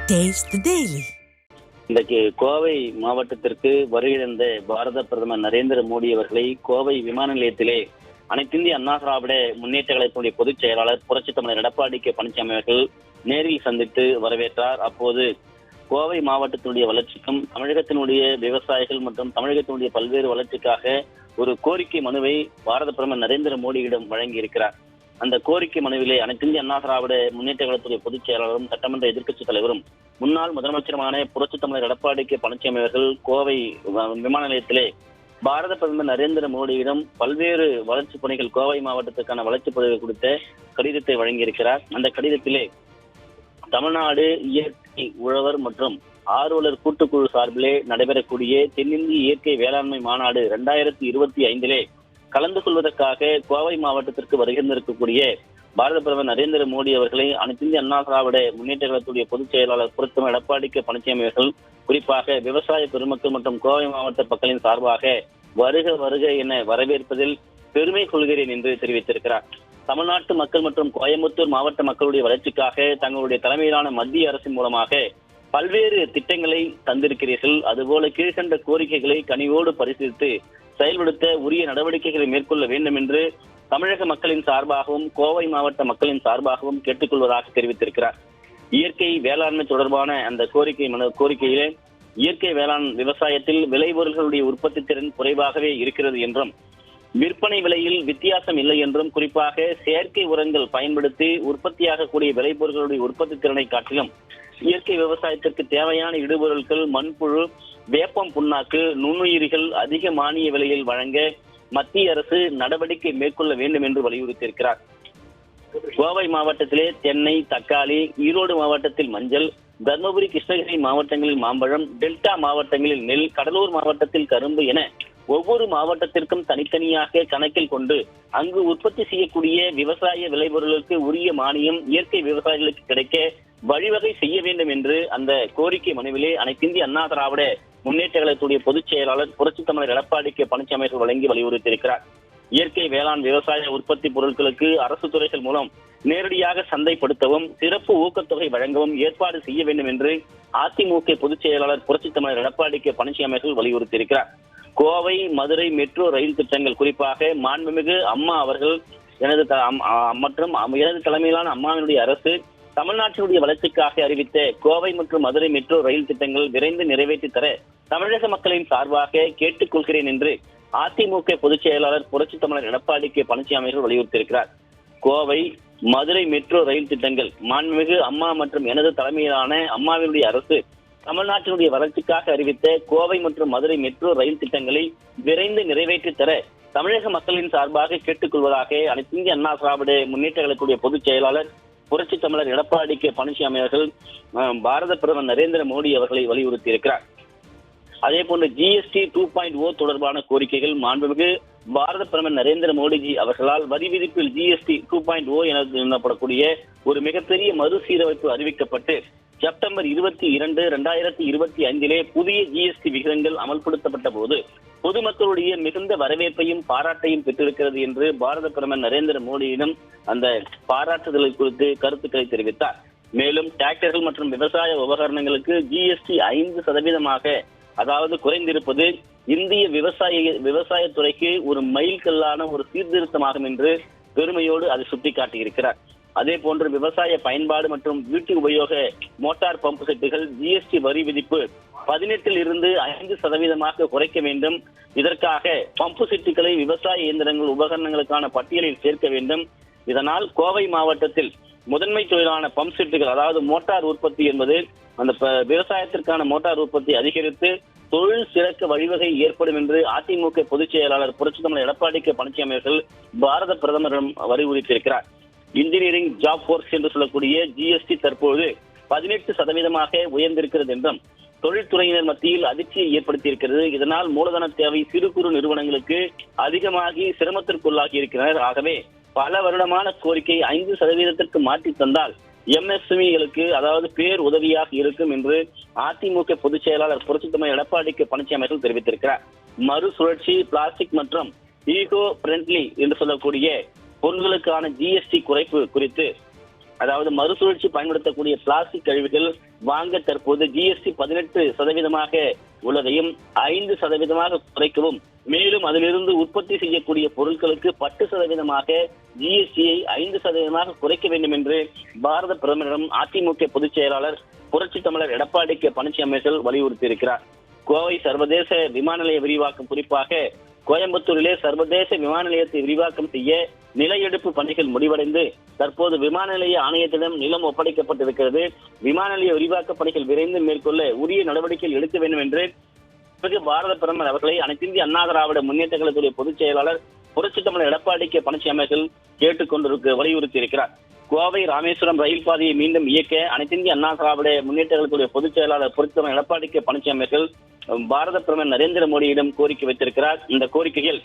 Taste the Daily. இன்றைக்கு கோவை மாவட்டத்திற்கு வருகின்ற பாரத பிரதமர் நரேந்திர மோடி அவர்களை கோவை விமான நிலையத்திலே அனைத்திந்திய அண்ணா திராவிட முன்னேற்ற கழகத்தினுடைய பொதுச் செயலாளர் புரட்சித் தமிழர் எடப்பாடி கே பழனிசாமி அவர்கள் நேரில் சந்தித்து வரவேற்றார். அப்போது கோவை மாவட்டத்தினுடைய வளர்ச்சிக்கும் தமிழகத்தினுடைய விவசாயிகள் மற்றும் தமிழகத்தினுடைய பல்வேறு வளர்ச்சிக்காக ஒரு கோரிக்கை மனுவை பாரத பிரதமர் நரேந்திர மோடியிடம் வழங்கியிருக்கிறார். அந்த கோரிக்கை மனுவிலே அனைத்திந்திய அண்ணா திராவிட முன்னேற்ற கழகத்துடைய பொதுச் செயலாளரும் சட்டமன்ற எதிர்க்கட்சித் தலைவரும் முன்னாள் முதலமைச்சருமான புரட்சித் தமிழர் எடப்பாடி கே பழனிசாமி அவர்கள் கோவை விமான நிலையத்திலே பாரத பிரதமர் நரேந்திர மோடியிடம் பல்வேறு வளர்ச்சிப் பணிகள் கோவை மாவட்டத்திற்கான வளர்ச்சிப் பணிகள் குறித்த கடிதத்தை வழங்கியிருக்கிறார். அந்த கடிதத்திலே தமிழ்நாடு இயற்கை உழவர் மற்றும் ஆர்வலர் கூட்டுக்குழு சார்பிலே நடைபெறக்கூடிய தென்னிந்திய இயற்கை வேளாண்மை மாநாடு 2025 கலந்து கொள்வதற்காக கோவை மாவட்டத்திற்கு வருகின்றிருக்கக்கூடிய பாரத பிரதமர் நரேந்திர மோடி அவர்களை அனைத்திந்திய அண்ணா திராவிட முன்னேற்ற கழகத்துடைய பொதுச் செயலாளர் புரட்சித் எடப்பாடி கே பழனிசாமி அவர்கள் குறிப்பாக விவசாய பெருமக்கள் மற்றும் கோவை மாவட்ட மக்களின் சார்பாக வருக வருக என வரவேற்பதில் பெருமை கொள்கிறேன் என்று தெரிவித்திருக்கிறார். தமிழ்நாட்டு மக்கள் மற்றும் கோயம்புத்தூர் மாவட்ட மக்களுடைய வளர்ச்சிக்காக தங்களுடைய தலைமையிலான மத்திய அரசின் மூலமாக பல்வேறு திட்டங்களை தந்திருக்கிறீர்கள். அதுபோல கீழ்கண்ட கோரிக்கைகளை கனிவோடு பரிசீலித்து செயல்படுத்த உரிய நடவடிக்கைகளை மேற்கொள்ள வேண்டும் என்று தமிழக மக்களின் சார்பாகவும் கோவை மாவட்ட மக்களின் சார்பாகவும் கேட்டுக்கொள்வதாக தெரிவித்திருக்கிறார். இயற்கை வேளாண்மை தொடர்பான அந்த கோரிக்கையிலே இயற்கை வேளாண் விவசாயத்தில் விளைபொருள்களுடைய உற்பத்தி திறன் குறைவாகவே இருக்கிறது என்றும் விற்பனை விலையில் வித்தியாசம் இல்லை என்றும் குறிப்பாக செயற்கை உரங்கள் பயன்படுத்தி உற்பத்தியாகக்கூடிய விளைபொருள்களுடைய உற்பத்தி திறனை காட்டிலும் இயற்கை விவசாயத்திற்கு தேவையான இடுபொருட்கள் மண்புழு வேப்பம் புண்ணாக்கு நுண்ணுயிரிகள் அதிக மானிய விலையில் வழங்க மத்திய அரசு நடவடிக்கை மேற்கொள்ள வேண்டும் என்று வலியுறுத்தியிருக்கிறார். கோவை மாவட்டத்திலே தென்னை, தக்காளி, ஈரோடு மாவட்டத்தில் மஞ்சள், தர்மபுரி, கிருஷ்ணகிரி மாவட்டங்களில் மாம்பழம், டெல்டா மாவட்டங்களில் நெல், கடலூர் மாவட்டத்தில் கரும்பு என ஒவ்வொரு மாவட்டத்திற்கும் தனித்தனியாக கணக்கில் கொண்டு அங்கு உற்பத்தி செய்யக்கூடிய விவசாய விளைபொருளுக்கு உரிய மானியம் இயற்கை விவசாயிகளுக்கு கிடைக்க வழிவகை செய்ய வேண்டும் என்று அந்த கோரிக்கை மனுவிலே அனைத்திந்திய அண்ணா திராவிட முன்னேற்ற கழகத்துடைய பொதுச் செயலாளர் புரட்சித் தமிழர் எடப்பாடி கே பழனிசாமி அவர்கள் வழங்கி வலியுறுத்தியிருக்கிறார். இயற்கை வேளாண் விவசாய உற்பத்தி பொருட்களுக்கு அரசு துறைகள் மூலம் நேரடியாக சந்தைப்படுத்தவும் சிறப்பு ஊக்கத்தொகை வழங்கவும் ஏற்பாடு செய்ய வேண்டும் என்று அதிமுக பொதுச் செயலாளர் புரட்சித் தமிழர் எடப்பாடி கே பழனிசாமி அவர்கள் வலியுறுத்தியிருக்கிறார். கோவை மதுரை மெட்ரோ ரயில் திட்டங்கள் குறிப்பாக மாண்புமிகு அம்மா அவர்கள் மற்றும் எனது தலைமையிலான அம்மாவினுடைய அரசு தமிழ்நாட்டினுடைய வளர்ச்சிக்காக அறிவித்த கோவை மற்றும் மதுரை மெட்ரோ ரயில் திட்டங்கள் விரைந்து நிறைவேற்றி தர தமிழக மக்களின் சார்பாக கேட்டுக்கொள்கிறேன் என்று அதிமுக பொதுச் செயலாளர் புரட்சித் தமிழர் எடப்பாடி கே பழனிசாமி அவர்கள் வலியுறுத்தியிருக்கிறார். கோவை மதுரை மெட்ரோ ரயில் திட்டங்கள் மாண்புமிகு அம்மா மற்றும் எனது தலைமையிலான அம்மாவினுடைய அரசு தமிழ்நாட்டினுடைய வளர்ச்சிக்காக அறிவித்த கோவை மற்றும் மதுரை மெட்ரோ ரயில் திட்டங்களை விரைந்து நிறைவேற்றி தர தமிழக மக்களின் சார்பாக கேட்டுக்கொள்வதாக அனைத்திந்திய அண்ணா திராவிட முன்னேற்ற கழகத்துடைய பொதுச் செயலாளர் புரட்சித் தமிழர் எடப்பாடி கே பழனிசாமி அவர்கள் பாரத பிரதமர் நரேந்திர மோடி அவர்களை வலியுறுத்தி இருக்கிறார். அதே போன்று GST 2.0 தொடர்பான கோரிக்கைகள் மாண்புமிகு பாரத பிரதமர் நரேந்திர மோடிஜி அவர்களால் வரி விதிப்பில் GST 2.0 என எண்ணப்படக்கூடிய ஒரு மிகப்பெரிய மறுசீரமைப்பு அறிவிக்கப்பட்டு செப்டம்பர் 22, 2025 புதிய GST விகிதங்கள் அமல்படுத்தப்பட்ட போது பொதுமக்களுடைய மிகுந்த வரவேற்பையும் பாராட்டையும் பெற்றிருக்கிறது என்று பாரத பிரதமர் நரேந்திர மோடியிடம் அந்த பாராட்டுதலை குறித்து கருத்துக்களை தெரிவித்தார். மேலும் டிராக்டர்கள் மற்றும் விவசாய உபகரணங்களுக்கு GST 5% அதாவது குறைந்திருப்பது இந்திய விவசாயத்துறைக்கு ஒரு மைல்கல்லான ஒரு சீர்திருத்தமாகும் என்று பெருமையோடு அதை சுட்டிக்காட்டியிருக்கிறார். அதே போன்று விவசாய பயன்பாடு மற்றும் வீட்டு உபயோக மோட்டார் பம்பு செட்டுகள் GST வரி விதிப்பு 18 5% குறைக்க வேண்டும். இதற்காக பம்பு செட்டுகளை விவசாய இயந்திரங்கள் உபகரணங்களுக்கான பட்டியலில் சேர்க்க வேண்டும். இதனால் கோவை மாவட்டத்தில் முதன்மை தொழிலான பம்ப் செட்டுகள் அதாவது மோட்டார் உற்பத்தி என்பது அந்த விவசாயத்திற்கான மோட்டார் உற்பத்தி அதிகரித்து தொழில் சிறக்க வழிவகை ஏற்படும் என்று அதிமுக பொதுச் செயலாளர் புரட்சித் தமிழர் எடப்பாடி கே பழனிசாமி அவர்கள் பாரத பிரதமரிடம் வலியுறுத்தியிருக்கிறார். இன்ஜினியரிங் ஜாப் போர்ஸ் என்று சொல்லக்கூடிய GST தற்போது 18% உயர்ந்திருக்கிறது என்றும் தொழில்துறையினர் மத்தியில் அதிர்ச்சியை ஏற்படுத்தியிருக்கிறது. இதனால் மூலதன தேவை சிறு குறு நிறுவனங்களுக்கு அதிகமாகி சிரமத்திற்குள்ளாகி இருக்கிறனர். ஆகவே பல வருடமான கோரிக்கை 5% மாற்றி தந்தால் MSMEகளுக்கு அதாவது பேர் உதவியாக இருக்கும் என்று அதிமுக பொதுச் செயலாளர் புரட்சித் தமிழர் எடப்பாடி கே பழனிசாமி அவர்கள் தெரிவித்திருக்கிறார். மறுசுழற்சி பிளாஸ்டிக் மற்றும் ஈகோ ஃப்ரெண்ட்லி என்று சொல்லக்கூடிய பொருட்களுக்கான GST குறைப்பு குறித்து அதாவது மறுசுழற்சி பயன்படுத்தக்கூடிய பிளாஸ்டிக் கழிவுகள் வாங்க தற்போது ஜிஎஸ்டி 18% உள்ளதையும் 5% குறைக்கவும், மேலும் அதிலிருந்து உற்பத்தி செய்யக்கூடிய பொருட்களுக்கு 10% ஜிஎஸ்டியை 5% குறைக்க வேண்டும் என்று பாரத பிரதமரிடம் அதிமுக பொதுச் செயலாளர் புரட்சி தமிழர் எடப்பாடி கே பழனிசாமி அவர்கள் வலியுறுத்தியிருக்கிறார். கோவை சர்வதேச விமான நிலைய விரிவாக்கம், குறிப்பாக கோயம்புத்தூரிலே சர்வதேச விமான நிலையத்தை விரிவாக்கம் செய்ய நில எடுப்பு பணிகள் முடிவடைந்து தற்போது விமான நிலைய ஆணையத்திடம் நிலம் ஒப்படைக்கப்பட்டிருக்கிறது. விமான நிலைய விரிவாக்க பணிகள் விரைந்து மேற்கொள்ள உரிய நடவடிக்கைகள் எடுக்க வேண்டும் என்று பாரத பிரதமர் அவர்களை அனைத்து இந்திய அண்ணா திராவிட முன்னேற்ற கழகத்துடைய பொதுச் செயலாளர் புரட்சி தமிழர் எடப்பாடி கே பழனிசாமி அவர்கள் கேட்டுக்கொண்டிருக்க வலியுறுத்தி இருக்கிறார். கோவை ராமேஸ்வரம் ரயில் பாதையை மீண்டும் இயக்க அனைத்து இந்திய அண்ணா திராவிட முன்னேற்ற கழகத்துடைய பொதுச் செயலாளர் புரட்சி தமிழர் எடப்பாடி கே பழனிசாமி அவர்கள் பாரத பிரதமர் நரேந்திர மோடியிடம் கோரிக்கை வைத்திருக்கிறார். இந்த கோரிக்கையில்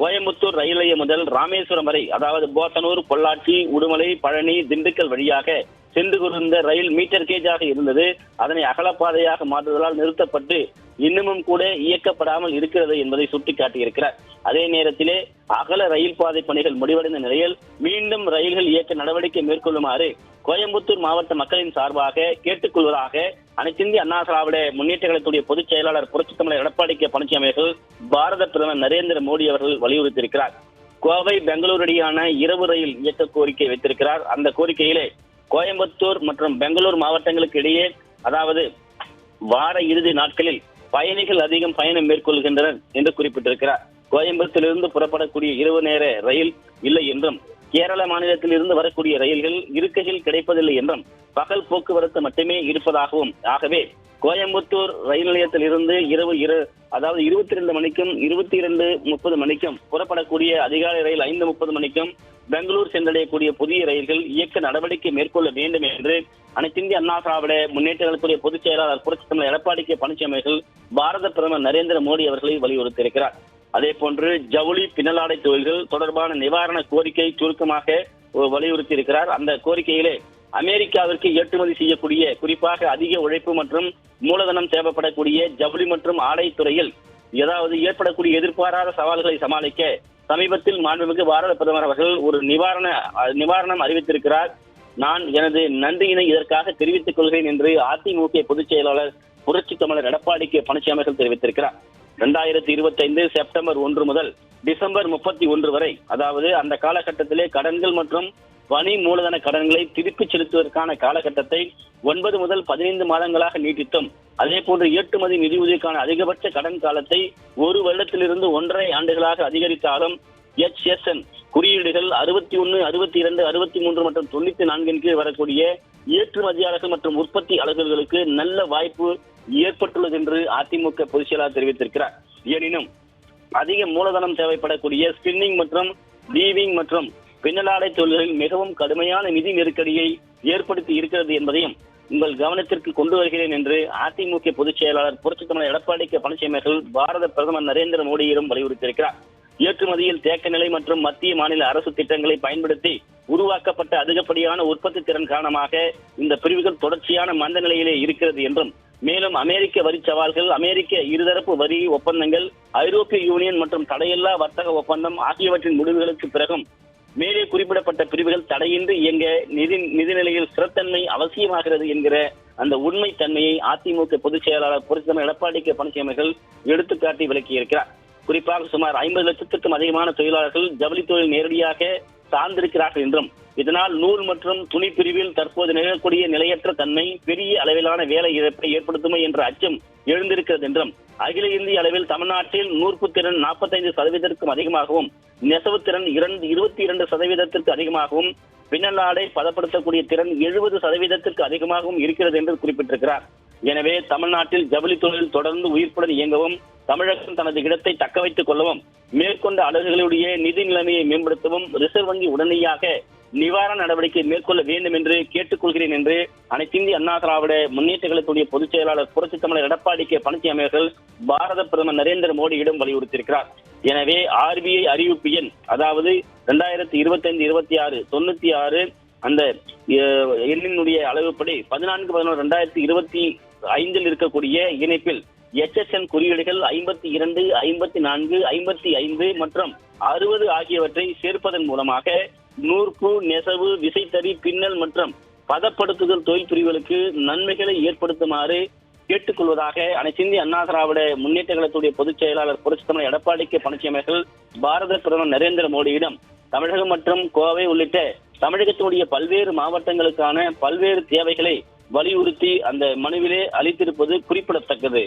கோயம்புத்தூர் ரயில் நிலையம் முதல் ராமேஸ்வரம் வரை, அதாவது போத்தனூர், பொள்ளாச்சி, உடுமலை, பழனி, திண்டுக்கல் வழியாக சென்று கொண்டிருந்த ரயில் மீட்டர் கேஜாக இருந்தது. அதனை அகலப்பாதையாக மாற்றுவதால் நிறுத்தப்பட்டு இன்னமும் கூட இயக்கப்படாமல் இருக்கிறது என்பதை சுட்டிக்காட்டியிருக்கிறார். அதே நேரத்திலே அகல ரயில் பாதை பணிகள் முடிவடைந்த நிலையில் மீண்டும் ரயில்கள் இயக்க நடவடிக்கை மேற்கொள்ளுமாறு கோயம்புத்தூர் மாவட்ட மக்களின் சார்பாக கேட்டுக்கொள்வதாக அனைத்து இந்திய அண்ணா திராவிட முன்னேற்ற கழகத்துடைய பொதுச் செயலாளர் புரட்சி தமிழர் எடப்பாடி கே பழனிசாமி அவர்கள் பாரத பிரதமர் நரேந்திர மோடி அவர்கள் வலியுறுத்தியிருக்கிறார். கோவை பெங்களூரு இடையான இரவு ரயில் இயக்க கோரிக்கை வைத்திருக்கிறார். அந்த கோரிக்கையிலே கோயம்புத்தூர் மற்றும் பெங்களூர் மாவட்டங்களுக்கு இடையே, அதாவது வார இறுதி நாட்களில் பயணிகள் அதிகம் பயணம் மேற்கொள்கின்றனர் என்று குறிப்பிட்டிருக்கிறார். கோயம்புத்தூரிலிருந்து புறப்படக்கூடிய இரவு நேர ரயில் இல்லை என்றும், கேரள மாநிலத்தில் இருந்து வரக்கூடிய ரயில்கள் இருக்கைகள் கிடைப்பதில்லை என்றும், பகல் போக்குவரத்து மட்டுமே இருப்பதாகவும், ஆகவே கோயம்புத்தூர் ரயில் நிலையத்தில் இருந்து அதாவது 22 மணிக்கும் 22:30 மணிக்கும் புறப்படக்கூடிய அதிகாலை ரயில் 5:30 மணிக்கும் பெங்களூர் சென்றடையக்கூடிய புதிய ரயில்கள் இயக்க நடவடிக்கை மேற்கொள்ள வேண்டும் என்று அனைத்து இந்திய அண்ணா திராவிட முன்னேற்ற கழகத்துடைய பொதுச் செயலாளர் புரட்சி தமிழர் எடப்பாடி கே பழனிசாமி அவர்கள் பாரத பிரதமர் நரேந்திர மோடி அவர்களை வலியுறுத்தியிருக்கிறார். அதே போன்று ஜவுளி பின்னலாடை தொழில்கள் தொடர்பான நிவாரண கோரிக்கை சுருக்கமாக வலியுறுத்தி இருக்கிறார். அந்த கோரிக்கையிலே அமெரிக்காவிற்கு ஏற்றுமதி செய்யக்கூடிய, குறிப்பாக அதிக உழைப்பு மற்றும் மூலதனம் தேவைப்படக்கூடிய ஜவுளி மற்றும் ஆடை துறையில் ஏற்படக்கூடிய எதிர்பாராத சவால்களை சமாளிக்க சமீபத்தில் மாண்புமிகு பாரத பிரதமர் அவர்கள் ஒரு நிவாரணம் அறிவித்திருக்கிறார். நான் எனது நன்றியினை இதற்காக தெரிவித்துக் கொள்கிறேன் என்று அதிமுக பொதுச் செயலாளர் புரட்சி தமிழர் எடப்பாடி கே பழனிசாமி அவர்கள் தெரிவித்திருக்கிறார். 2025 செப்டம்பர் 1 முதல் டிசம்பர் 31 வரை, அதாவது அந்த காலகட்டத்திலே கடன்கள் மற்றும் பணி மூலதன கடன்களை திருப்பிச் செலுத்துவதற்கான காலகட்டத்தை 9 முதல் 15 மாதங்களாக நீட்டித்தும், அதே போன்று ஏற்றுமதி நிதியுதவிக்கான அதிகபட்ச கடன் காலத்தை 1 வருடத்திலிருந்து 1.5 ஆண்டுகளாக அதிகரித்தாலும் HSN குறியீடுகள் 61, 62, 63 மற்றும் 94 கீழ் வரக்கூடிய ஏற்றுமதியாளர்கள் மற்றும் உற்பத்தி அலகுகளுக்கு நல்ல வாய்ப்பு ஏற்பட்டுள்ளது என்று அதிமுக பொதுச் செயலாளர் தெரிவித்திருக்கிறார். எனினும் அதிக மூலதனம் தேவைப்படக்கூடிய ஸ்பின்னிங் மற்றும் வீவிங் மற்றும் பின்னலாடை தொழில்களில் மிகவும் கடுமையான நிதி நெருக்கடியை ஏற்படுத்தி இருக்கிறது என்பதையும் உங்கள் கவனத்திற்கு கொண்டு வருகிறேன் என்று அதிமுக பொதுச் செயலாளர் புரட்சி தமிழர் எடப்பாடி கே பழனிசாமி அவர்கள் பாரத பிரதமர் நரேந்திர மோடியிடம் வலியுறுத்தியிருக்கிறார். ஏற்றுமதியில் தேக்க நிலை மற்றும் மத்திய மாநில அரசு திட்டங்களை பயன்படுத்தி உருவாக்கப்பட்ட அதிகப்படியான உற்பத்தி திறன் காரணமாக இந்த பிரிவுகள் தொடர்ச்சியான மந்த நிலையிலே இருக்கிறது என்றும், மேலும் அமெரிக்க வரி சவால்கள், அமெரிக்க இருதரப்பு வரி ஒப்பந்தங்கள், ஐரோப்பிய யூனியன் மற்றும் தடையில்லா வர்த்தக ஒப்பந்தம் ஆகியவற்றின் முடிவுகளுக்கு பிறகும் மேலே குறிப்பிடப்பட்ட பிரிவுகள் தடையின்றி இயங்க நிதிநிலையில் ஸ்திரத்தன்மை அவசியமாகிறது என்கிற அந்த உண்மை தன்மையை அதிமுக பொதுச் செயலாளர் புரட்சி தமிழர் எடப்பாடி கே பழனிசாமி அவர்கள் எடுத்துக்காட்டி விளக்கியிருக்கிறார். குறிப்பாக சுமார் 50 லட்சத்திற்கும் அதிகமான தொழிலாளர்கள் ஜவுளி தொழில் நேரடியாக சார்ந்திருக்கிறார்கள் என்றும், இதனால் நூல் மற்றும் துணி பிரிவில் தற்போது நிகழக்கூடிய நிலையற்ற தன்மை பெரிய அளவிலான வேலை இழப்பை ஏற்படுத்துமே என்ற அச்சம் எழுந்திருக்கிறது என்றும், அகில இந்திய அளவில் தமிழ்நாட்டில் நூற்பு திறன் 45% அதிகமாகவும், நெசவு திறன் 22% அதிகமாகவும், பின்னலாடை பதப்படுத்தக்கூடிய திறன் 70% அதிகமாகவும் இருக்கிறது என்று குறிப்பிட்டிருக்கிறார். எனவே தமிழ்நாட்டில் ஜவுளி தொழில் தொடர்ந்து உயிர்ப்புடன் இயங்கவும், தமிழகம் தனது இடத்தை தக்க வைத்துக் கொள்ளவும், மேற்கொண்ட அலகுகளுடைய நிதி நிலைமையை மேம்படுத்தவும் ரிசர்வ் வங்கி உடனடியாக நிவாரண நடவடிக்கை மேற்கொள்ள வேண்டும் என்று கேட்டுக்கொள்கிறேன் என்று அனைத்து இந்திய அண்ணா திராவிட முன்னேற்ற கழகத்துடைய பொதுச் செயலாளர் புரட்சி தமிழர் எடப்பாடி கே பழனிசாமி அவர்கள் பாரத பிரதமர் நரேந்திர மோடியிடம் வலியுறுத்தியிருக்கிறார். எனவே RBI அறிவிப்பு எண், அதாவது 2025-26 96 அந்த எண்ணினுடைய அளவுப்படி 14/11/2025 இருக்கக்கூடிய இணைப்பில் HSN குறியீடுகள் 52, 54, 55 மற்றும் 60 ஆகியவற்றை சேர்ப்பதன் மூலமாக நூற்பு, நெசவு, விசைத்தறி, பின்னல் மற்றும் பதப்படுத்துதல் தொழில் பிரிவுகளுக்கு நன்மைகளை ஏற்படுத்துமாறு கேட்டுக்கொள்வதாக அனைத்திந்திய அண்ணா திராவிட முன்னேற்ற கழகத்துடைய பொதுச் செயலாளர் புரட்சித் தலைவர் எடப்பாடி கே பழனிசாமி அவர்கள் பாரத பிரதமர் நரேந்திர மோடியிடம் தமிழகம் மற்றும் கோவை உள்ளிட்ட தமிழகத்தினுடைய பல்வேறு மாவட்டங்களுக்கான பல்வேறு தேவைகளை வலியுறுத்தி அந்த மனுவிலே அளித்திருப்பது குறிப்பிடத்தக்கது.